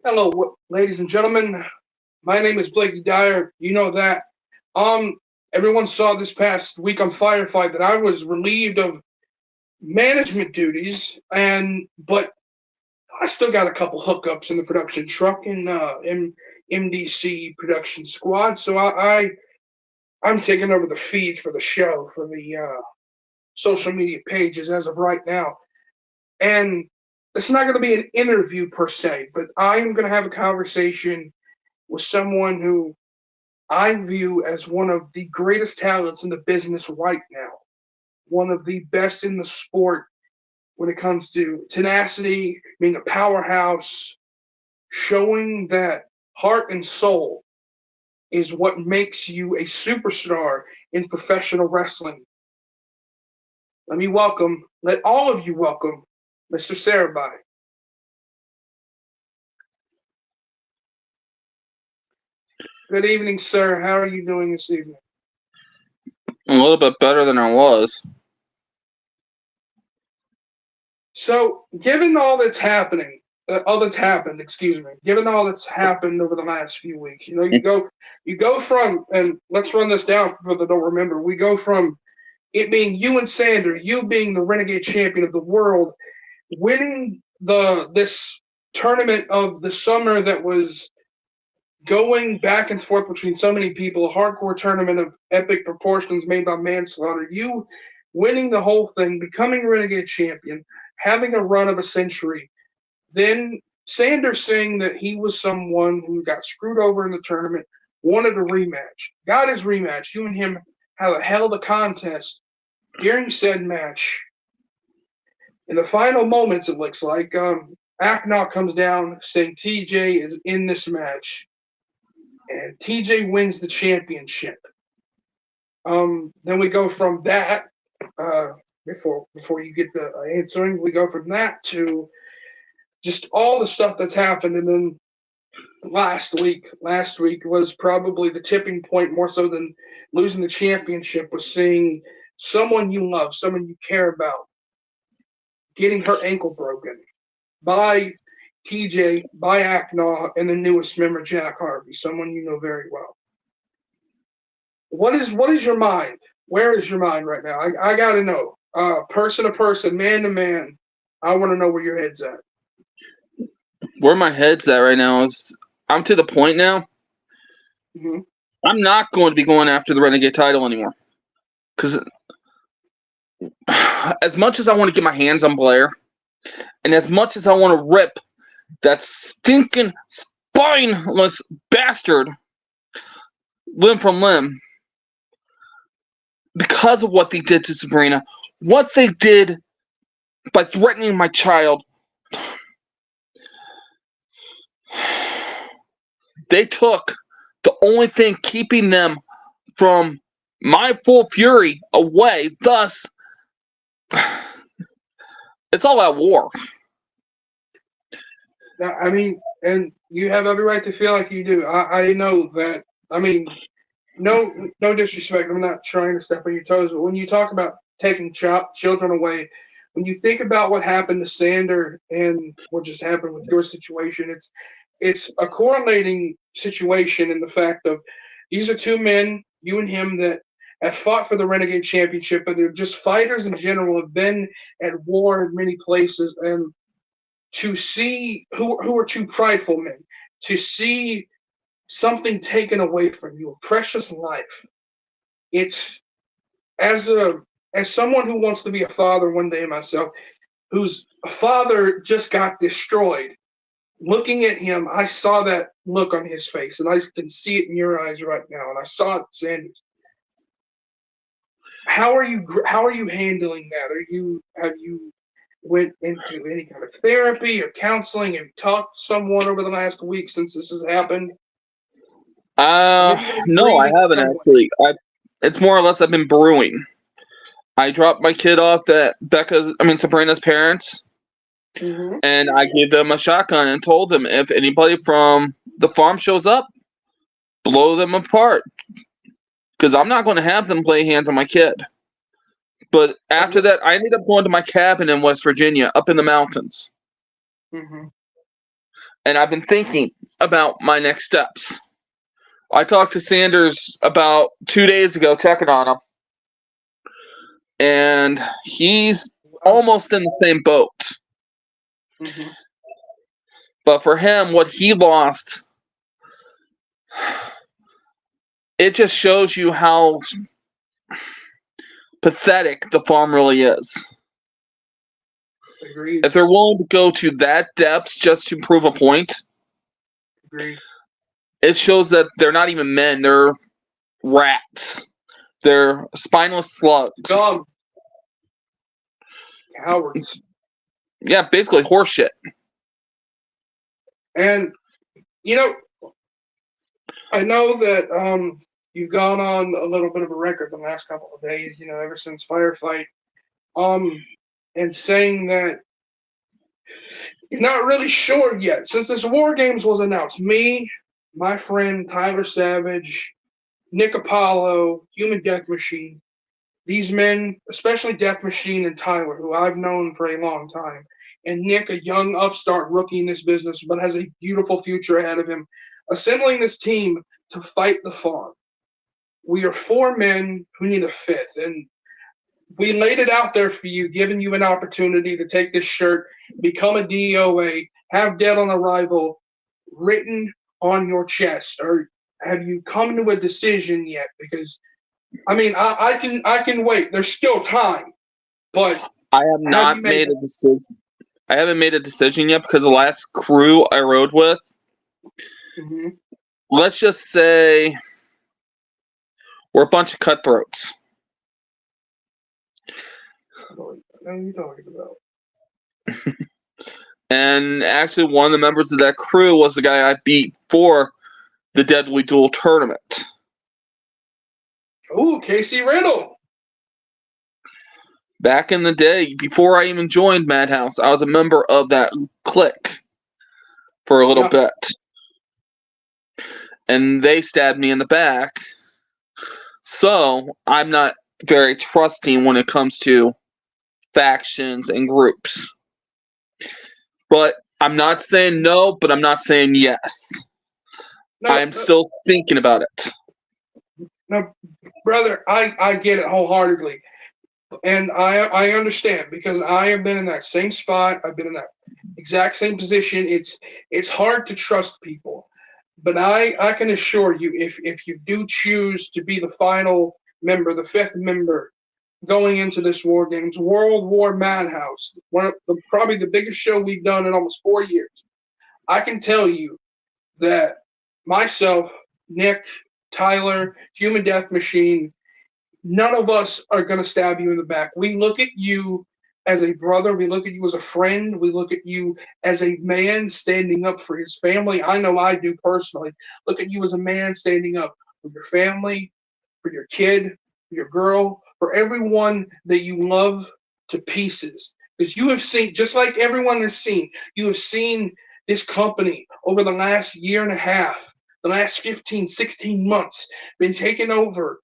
Hello, ladies and gentlemen. My name is Blakey Dyer. You know that. Um, Everyone saw this past week on Firefight that I was relieved of management duties, and but I still got a couple hookups in the production truck and MDC production squad. So I'm taking over the feed for the show for the social media pages as of right now, and it's not going to be an interview per se, but I am going to have a conversation with someone who I view as one of the greatest talents in the business right now, one of the best in the sport when it comes to tenacity, being a powerhouse, showing that heart and soul is what makes you a superstar in professional wrestling. Let all of you welcome Mr. Cerbi. Good evening, sir. How are you doing this evening? A little bit better than I was. So, given all that's happening, all that's happened, excuse me, given all that's happened over the last few weeks, you go from, and let's run this down for those that don't remember. We go from it being you and Sander, you being the Renegade champion of the world, winning this tournament of the summer that was going back and forth between so many people, a hardcore tournament of epic proportions made by Manslaughter, you winning the whole thing, becoming Renegade champion, having a run of a century, then Sanders saying that he was someone who got screwed over in the tournament, wanted a rematch, got his rematch. You and him have a hell of a contest. During said match, in the final moments, it looks like Acknock comes down saying TJ is in this match, and TJ wins the championship. Then we go from that. Before you get the answering, we go from that to just all the stuff that's happened, and then last week was probably the tipping point more so than losing the championship, was seeing someone you love, someone you care about, getting her ankle broken by TJ, by Acknaw, and the newest member, Jack Harvey, someone you know very well. What is your mind? Where is your mind right now? I gotta know. Person to person, man to man. I want to know where your head's at. Where my head's at right now is I'm to the point now. Mm-hmm. I'm not going to be going after the Renegade title anymore. Because as much as I want to get my hands on Blair, and as much as I want to rip that stinking spineless bastard limb from limb, because of what they did to Sabrina, what they did by threatening my child, they took the only thing keeping them from my full fury away. Thus, it's all out war. I mean, and you have every right to feel like you do. I know that. I mean, no disrespect. I'm not trying to step on your toes, but when you talk about taking children away, when you think about what happened to Sander and what just happened with your situation, it's a correlating situation in the fact of these are two men, you and him, that have fought for the Renegade Championship, but they're just fighters in general, have been at war in many places, and to see who are two prideful men, to see something taken away from you, a precious life. It's as a as someone who wants to be a father one day myself, whose father just got destroyed. Looking at him, I saw that look on his face, and I can see it in your eyes right now. And I saw it, Sandy. How are you handling that? Have you went into any kind of therapy or counseling? Have you talked to someone over the last week since this has happened? Maybe even No, I grieving in haven't some way. actually. It's more or less I've been brewing. I dropped my kid off at Sabrina's parents, Mm-hmm. and I gave them a shotgun and told them if anybody from the farm shows up, blow them apart. Because I'm not going to have them lay hands on my kid. But after that, I ended up going to my cabin in West Virginia, up in the mountains. Mm-hmm. and I've been thinking about my next steps. I talked to Sanders about 2 days ago, checking on him, and he's almost in the same boat. Mm-hmm. But for him, what he lost, it just shows you how pathetic the farm really is. Agreed. If they're willing to go to that depth just to prove a point, Agreed. it shows that they're not even men. They're rats. They're spineless slugs. Dumb. Cowards. Yeah, basically horseshit. And, I know that you've gone on a little bit of a record the last couple of days, ever since Firefight, and saying that you're not really sure yet. Since this War Games was announced, me, my friend Tyler Savage, Nick Apollo, Human Death Machine, these men, especially Death Machine and Tyler, who I've known for a long time, and Nick, a young upstart rookie in this business, but has a beautiful future ahead of him, assembling this team to fight the farm. We are 4 men who need a fifth, and we laid it out there for you, giving you an opportunity to take this shirt, become a DOA, have Dead on Arrival written on your chest, or have you come to a decision yet? Because I can wait. There's still time, but I have not made a decision. I haven't made a decision yet because the last crew I rode with, mm-hmm. let's just say, we're a bunch of cutthroats. What are you talking about? And actually, one of the members of that crew was the guy I beat for the Deadly Duel tournament. Oh, Casey Riddle. Back in the day, before I even joined Madhouse, I was a member of that clique for a little bit. And they stabbed me in the back. So, I'm not very trusting when it comes to factions and groups. But I'm not saying no, but I'm not saying yes. I'm still thinking about it. No, brother, I get it wholeheartedly. And I understand, because I have been in that same spot. I've been in that exact same position. It's hard to trust people. But I can assure you, if you do choose to be the final member, the 5th member, going into this War Games, World War Madhouse, probably the biggest show we've done in almost 4 years, I can tell you that myself, Nick, Tyler, Human Death Machine, none of us are going to stab you in the back. We look at you as a brother. We look at you as a friend. We look at you as a man standing up for his family. I know I do personally. Look at you as a man standing up for your family, for your kid, for your girl, for everyone that you love to pieces. Because you have seen, just like everyone has seen, you have seen this company over the last year and a half, the last 15, 16 months, been taken over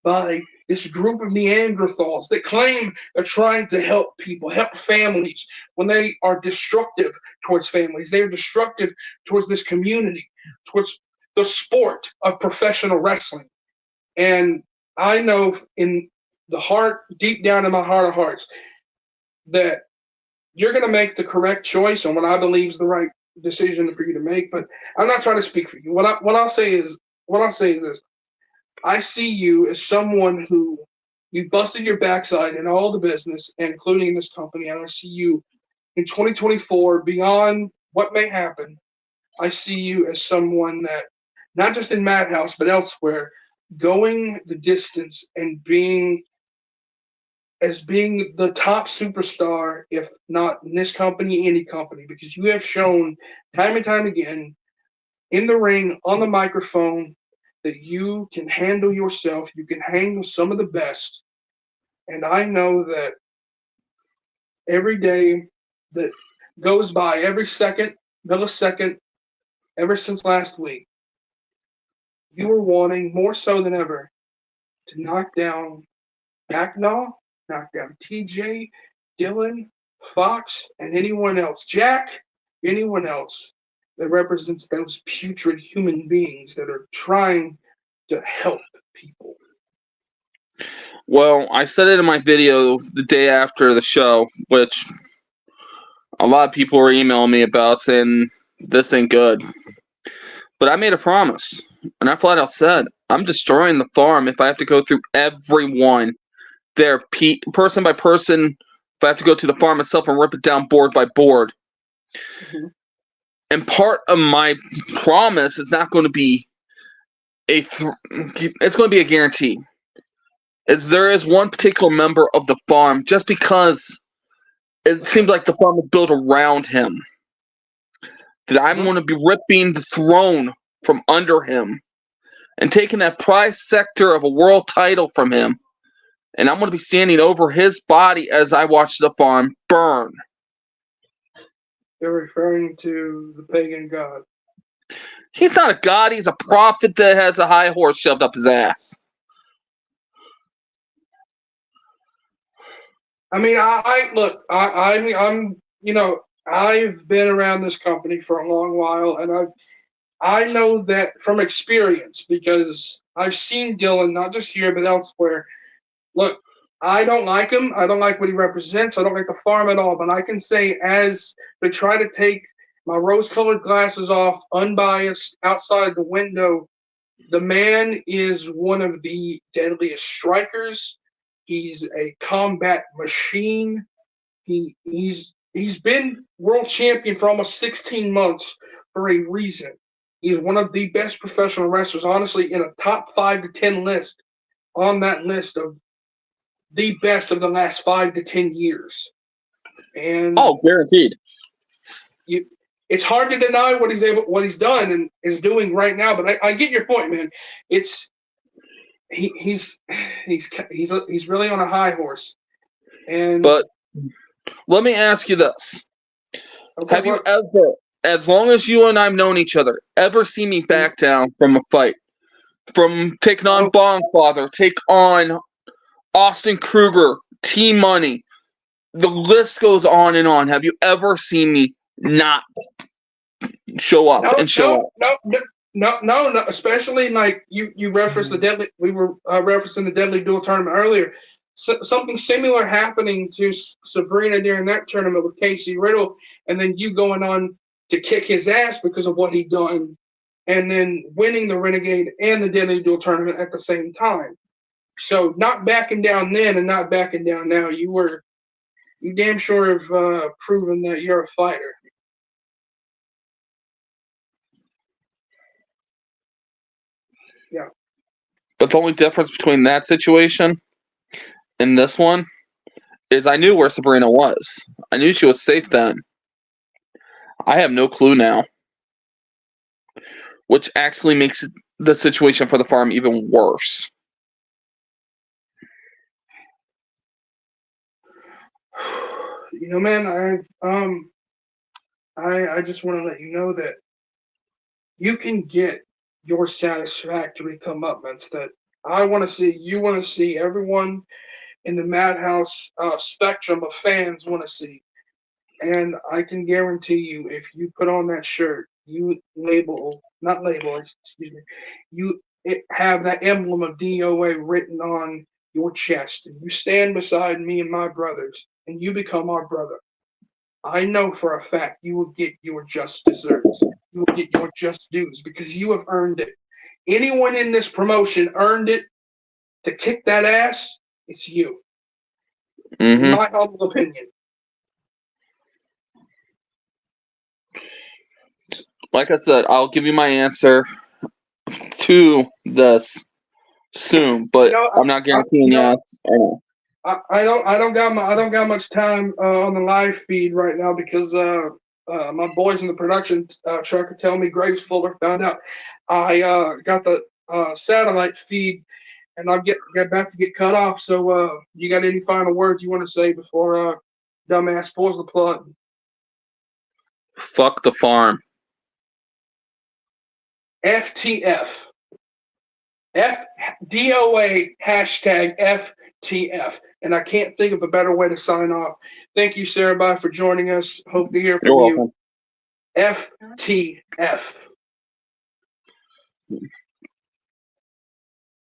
by this group of Neanderthals that claim they're trying to help people, help families, when they are destructive towards families. They are destructive towards this community, towards the sport of professional wrestling. And I know in the heart, deep down in my heart of hearts, that you're going to make the correct choice on what I believe is the right decision for you to make. But I'm not trying to speak for you. What I'll say is this. I see you as someone who you busted your backside in all the business, including in this company. And I see you in 2024, beyond what may happen. I see you as someone that, not just in Madhouse, but elsewhere, going the distance and being the top superstar, if not in this company, any company, because you have shown time and time again in the ring, on the microphone, that you can handle yourself. You can hang with some of the best. And I know that every day that goes by, every second, millisecond, ever since last week, you are wanting more so than ever to knock down Backnaw, knock down TJ, Dylan, Fox, and anyone else. Jack, anyone else. that represents those putrid human beings that are trying to help people. Well, I said it in my video the day after the show, which a lot of people were emailing me about saying this ain't good. But I made a promise, and I flat out said, I'm destroying the farm if I have to go through everyone there, person by person, if I have to go to the farm itself and rip it down board by board. Mm-hmm. And part of my promise is not going to be it's going to be a guarantee. There is one particular member of the farm, just because it seems like the farm is built around him, that I'm going to be ripping the throne from under him and taking that prize sector of a world title from him, and I'm going to be standing over his body as I watch the farm burn. They're referring to the pagan god. He's not a god, he's a prophet that has a high horse shoved up his ass. I mean, I'm I've been around this company for a long while, and I know that from experience because I've seen Dylan not just here but elsewhere. Look, I don't like him. I don't like what he represents. I don't like the farm at all. But I can say, as they try to take my rose-colored glasses off, unbiased, outside the window, the man is one of the deadliest strikers. He's a combat machine. He's been world champion for almost 16 months for a reason. He's one of the best professional wrestlers, honestly, in a top 5 to 10 list on that list of the best of the last 5 to 10 years. And guaranteed. It's hard to deny what he's done and is doing right now. But I get your point, man. He's really on a high horse. But let me ask you this: okay, have you ever, as long as you and I've known each other, ever seen me back down from a fight? From taking on Bongfather, take on Austin Kruger, T-Money. The list goes on and on. Have you ever seen me not show up and show up? No. Especially like you referenced the deadly. We were referencing the Deadly Duel tournament earlier. Something similar happening to Sabrina during that tournament with Casey Riddle, and then you going on to kick his ass because of what he done, and then winning the Renegade and the Deadly Duel tournament at the same time. So not backing down then and not backing down now. You damn sure have proven that you're a fighter. Yeah. But the only difference between that situation and this one is I knew where Sabrina was. I knew she was safe then. I have no clue now. Which actually makes the situation for the farm even worse. You know, man, I just want to let you know that you can get your satisfactory comeuppance that I want to see, you want to see, everyone in the Madhouse spectrum of fans want to see. And I can guarantee you, if you put on that shirt, you have that emblem of DOA written on your chest, and you stand beside me and my brothers, and you become our brother. I know for a fact you will get your just desserts. You will get your just dues because you have earned it. Anyone in this promotion earned it to kick that ass, it's you. Mm-hmm. In my humble opinion. Like I said, I'll give you my answer to this soon, but I'm not guaranteeing yes or no. I don't got much time on the live feed right now because my boys in the production truck are telling me Graves Fuller found out I got the satellite feed and I'm about to get cut off. So you got any final words you want to say before dumbass pulls the plug? Fuck the farm. FTF. DOA hashtag FTF. And I can't think of a better way to sign off. Thank you, Cerbi, for joining us. Hope to hear from you. You're welcome. FTF.